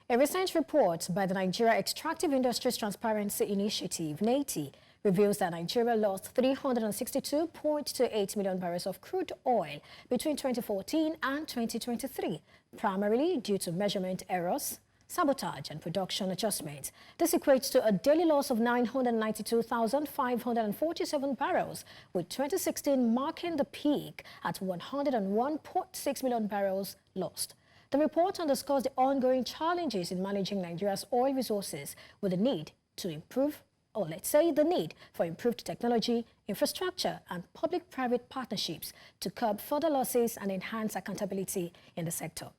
A recent report by the Nigeria Extractive Industries Transparency Initiative, NEITI, reveals that Nigeria lost 362.28 million barrels of crude oil between 2014 and 2023, primarily due to measurement errors, sabotage and production adjustments. This equates to a daily loss of 992,547 barrels, with 2016 marking the peak at 101.6 million barrels lost. The report underscores the ongoing challenges in managing Nigeria's oil resources with the need to improve, or let's say the need for improved technology, infrastructure and public-private partnerships to curb further losses and enhance accountability in the sector.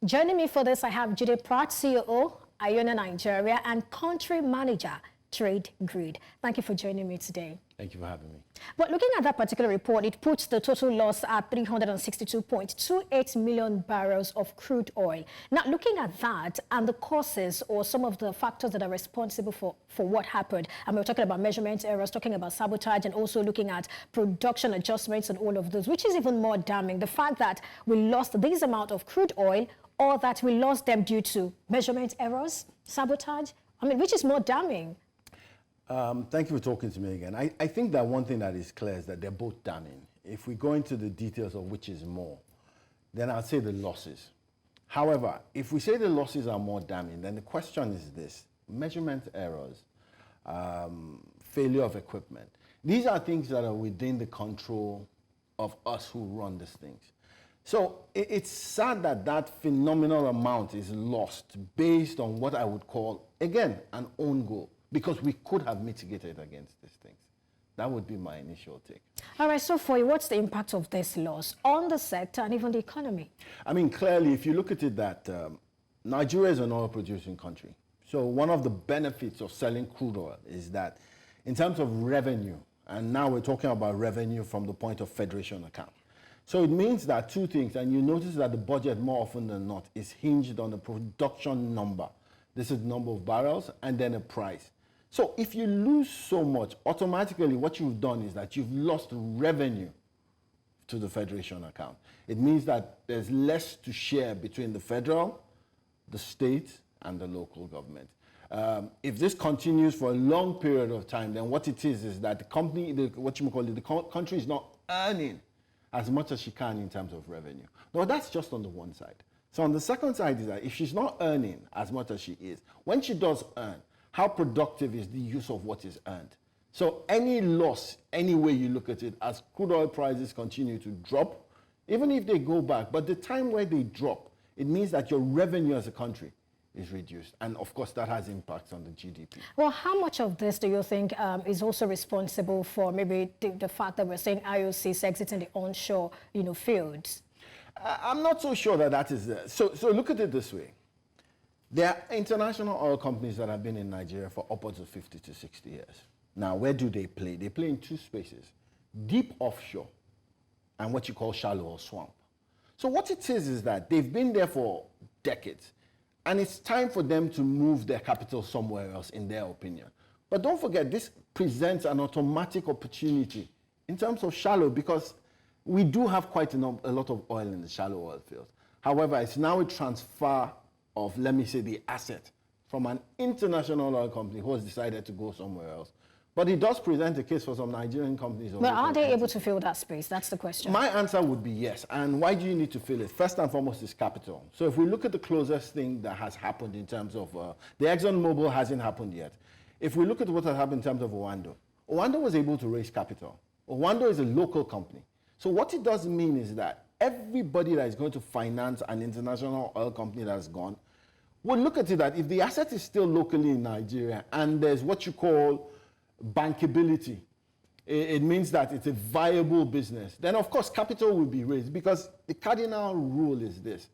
Joining me for this, I have Jide Pratt, COO, Aiona Nigeria, and Country Manager, Crude. Thank you for joining me today. Thank you for having me. But looking at that particular report, it puts the total loss at 362.28 million barrels of crude oil. Now, looking at that and the causes or some of the factors that are responsible for what happened, and we're talking about measurement errors, talking about sabotage, and also looking at production adjustments and all of those, which is even more damning, the fact that we lost this amount of crude oil or that we lost them due to measurement errors, sabotage, which is more damning? Thank you for talking to me again. I think that one thing that is clear is that they're both damning. If we go into the details of which is more, then I'd say the losses. However, if we say the losses are more damning, then the question is this: measurement errors, failure of equipment. These are things that are within the control of us who run these things. So it's sad that that phenomenal amount is lost based on what I would call, again, an own goal, because we could have mitigated against these things. That would be my initial take. All right, so for you, what's the impact of this loss on the sector and even the economy? Clearly, if you look at it, that Nigeria is an oil-producing country. So one of the benefits of selling crude oil is that in terms of revenue, and now we're talking about revenue from the point of federation account. So it means that two things, and you notice that the budget more often than not is hinged on the production number. This is the number of barrels and then a price. So if you lose so much, automatically what you've done is that you've lost revenue to the federation account. It means that there's less to share between the federal, the state, and the local government. If this continues for a long period of time, then what it is that the company, the country is not earning as much as she can in terms of revenue. Now that's just on the one side. So on the second side is that if she's not earning as much as she is, when she does earn, how productive is the use of what is earned? So any loss, any way you look at it, as crude oil prices continue to drop, even if they go back, but the time where they drop, it means that your revenue as a country is reduced. And of course, that has impacts on the GDP. Well, how much of this do you think is also responsible for maybe the fact that we're saying IOCs exiting the onshore, fields? I'm not so sure that is there. So look at it this way. There are international oil companies that have been in Nigeria for upwards of 50 to 60 years. Now, where do they play? They play in two spaces: deep offshore and what you call shallow or swamp. So what it is that they've been there for decades, and it's time for them to move their capital somewhere else, in their opinion. But don't forget, this presents an automatic opportunity in terms of shallow, because we do have quite a lot of oil in the shallow oil fields. However, it's now a transfer of, let me say, the asset from an international oil company who has decided to go somewhere else. But it does present a case for some Nigerian companies. But are they able to fill that space? That's the question. My answer would be yes. And why do you need to fill it? First and foremost is capital. So if we look at the closest thing that has happened in terms of, the ExxonMobil hasn't happened yet. If we look at what has happened in terms of Owando was able to raise capital. Owando is a local company. So what it does mean is that everybody that is going to finance an international oil company that has gone will look at it that if the asset is still locally in Nigeria and there's what you call bankability, it means that it's a viable business, then of course capital will be raised, because the cardinal rule is this: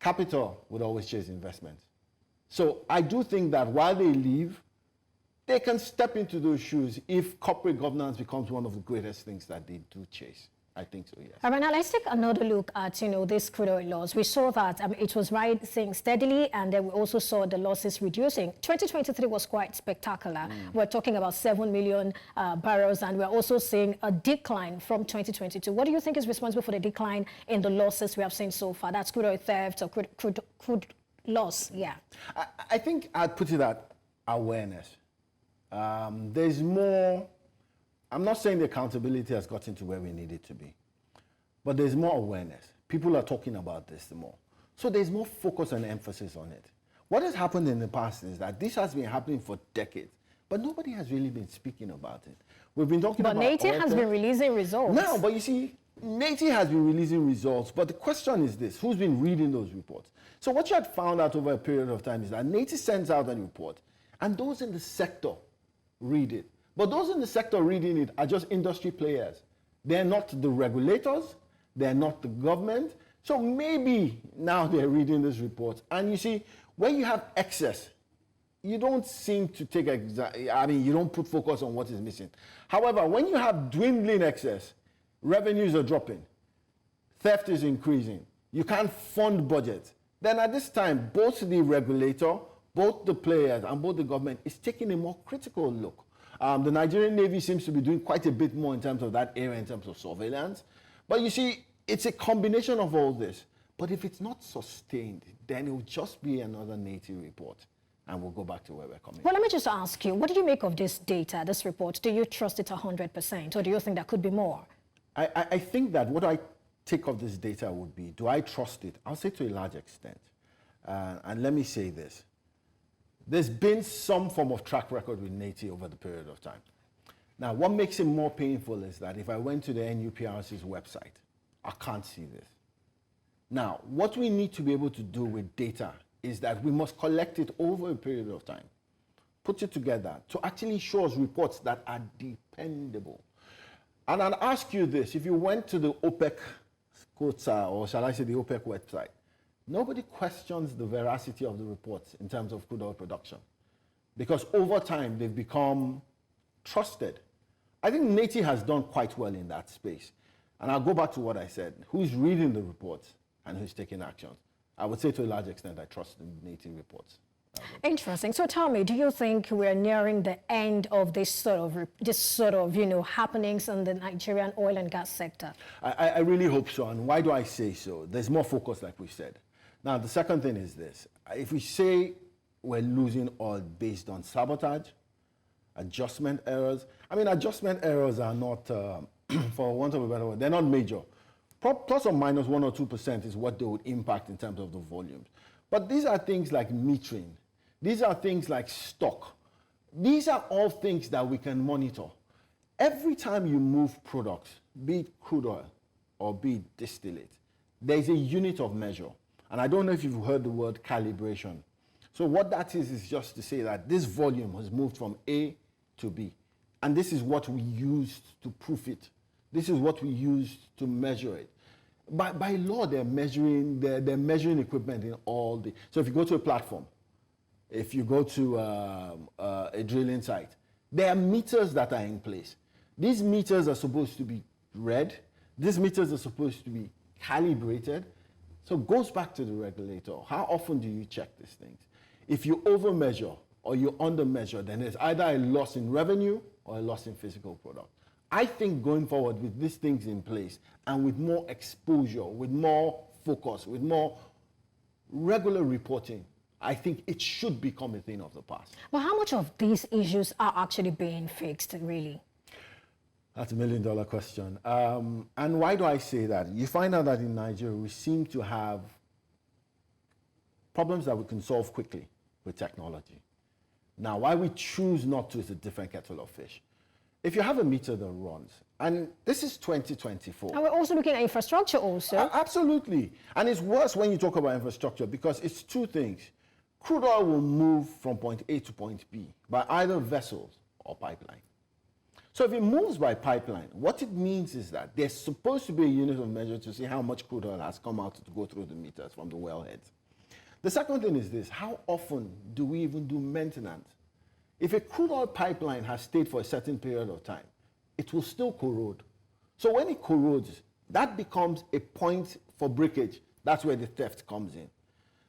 capital would always chase investment. So I do think that while they leave, they can step into those shoes if corporate governance becomes one of the greatest things that they do chase. I think so, yes. All right, now let's take another look at, this crude oil loss. We saw that it was rising steadily, and then we also saw the losses reducing. 2023 was quite spectacular. We're talking about 7 million barrels, and we're also seeing a decline from 2022. What do you think is responsible for the decline in the losses we have seen so far? That's crude oil theft or crude loss, yeah. I think I'd put it at awareness. There's more, I'm not saying the accountability has gotten to where we need it to be, but there's more awareness. People are talking about this more. So there's more focus and emphasis on it. What has happened in the past is that this has been happening for decades, but nobody has really been speaking about it. We've been talking about NEITI has been releasing results. No, but you see, NEITI has been releasing results, but the question is this: who's been reading those reports? So what you had found out over a period of time is that NEITI sends out a report, and those in the sector read it. But those in the sector reading it are just industry players. They're not the regulators, they're not the government. So maybe now they're reading this report. And you see, when you have excess, you don't seem to take you don't put focus on what is missing. However, when you have dwindling excess, revenues are dropping, theft is increasing, you can't fund budgets, then at this time, both the regulator, both the players, and both the government is taking a more critical look. The Nigerian Navy seems to be doing quite a bit more in terms of that area, in terms of surveillance. But you see, it's a combination of all this. But if it's not sustained, then it will just be another NEITI report. And we'll go back to where we're coming from. Well, let me just ask you, what did you make of this data, this report? Do you trust it 100%, or do you think there could be more? I think that what I take of this data would be, do I trust it? I'll say to a large extent. And let me say this. There's been some form of track record with NEITI over the period of time. Now, what makes it more painful is that if I went to the NUPRC's website, I can't see this. Now, what we need to be able to do with data is that we must collect it over a period of time, put it together to actually show us reports that are dependable. And I'll ask you this: if you went to the OPEC quota, or shall I say the OPEC website, nobody questions the veracity of the reports in terms of crude oil production, because over time they've become trusted. I think NEITI has done quite well in that space. And I'll go back to what I said: who's reading the reports and who's taking actions? I would say to a large extent I trust the NEITI reports. Interesting. So tell me, do you think we're nearing the end of this sort of happenings in the Nigerian oil and gas sector? I really hope so. And why do I say so? There's more focus, like we said. Now, the second thing is this: if we say we're losing oil based on sabotage, adjustment errors, adjustment errors are not, for want of a better word, they're not major. Plus or minus 1 or 2% is what they would impact in terms of the volumes. But these are things like metering. These are things like stock. These are all things that we can monitor. Every time you move products, be it crude oil or be it distillate, there's a unit of measure. And I don't know if you've heard the word calibration. So what that is just to say that this volume has moved from A to B. And this is what we used to proof it. This is what we used to measure it. By law, they're measuring equipment in all the... So if you go to a platform, if you go to a drilling site, there are meters that are in place. These meters are supposed to be read. These meters are supposed to be calibrated. So it goes back to the regulator. How often do you check these things? If you over-measure or you under-measure, then there's either a loss in revenue or a loss in physical product. I think going forward with these things in place and with more exposure, with more focus, with more regular reporting, I think it should become a thing of the past. But how much of these issues are actually being fixed, really? That's $1 million question. And why do I say that? You find out that in Nigeria, we seem to have problems that we can solve quickly with technology. Now, why we choose not to is a different kettle of fish. If you have a meter that runs, and this is 2024. And we're also looking at infrastructure also. Absolutely. And it's worse when you talk about infrastructure because it's two things. Crude oil will move from point A to point B by either vessels or pipeline. So if it moves by pipeline, what it means is that there's supposed to be a unit of measure to see how much crude oil has come out to go through the meters from the wellheads. The second thing is this: how often do we even do maintenance? If a crude oil pipeline has stayed for a certain period of time, it will still corrode. So when it corrodes, that becomes a point for breakage. That's where the theft comes in.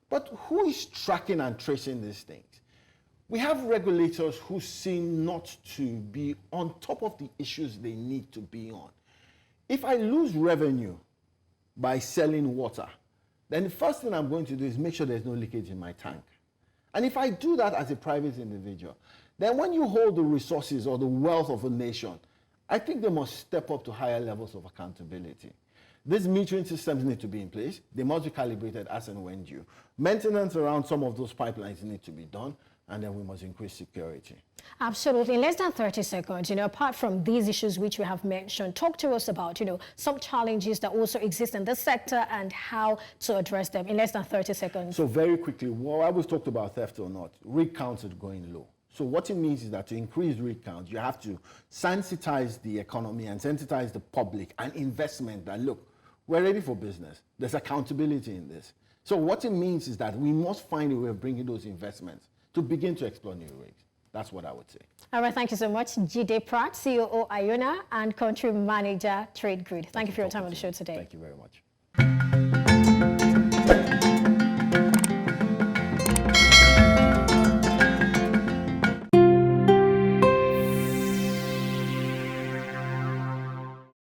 But who is tracking and tracing these things? We have regulators who seem not to be on top of the issues they need to be on. If I lose revenue by selling water, then the first thing I'm going to do is make sure there's no leakage in my tank. And if I do that as a private individual, then when you hold the resources or the wealth of a nation, I think they must step up to higher levels of accountability. These metering systems need to be in place. They must be calibrated as and when due. Maintenance around some of those pipelines need to be done, and then we must increase security. Absolutely. In less than 30 seconds, apart from these issues which we have mentioned, talk to us about, some challenges that also exist in this sector and how to address them in less than 30 seconds. So very quickly, well, I was talked about theft or not, rig counts are going low. So what it means is that to increase rig count, you have to sensitize the economy and sensitize the public and investment that, look, we're ready for business. There's accountability in this. So what it means is that we must find a way of bringing those investments to begin to explore new rigs. That's what I would say. All right, thank you so much, Jide Pratt, COO Aiona and Country Manager, Crude. Thank you for your time on the show today. Thank you very much.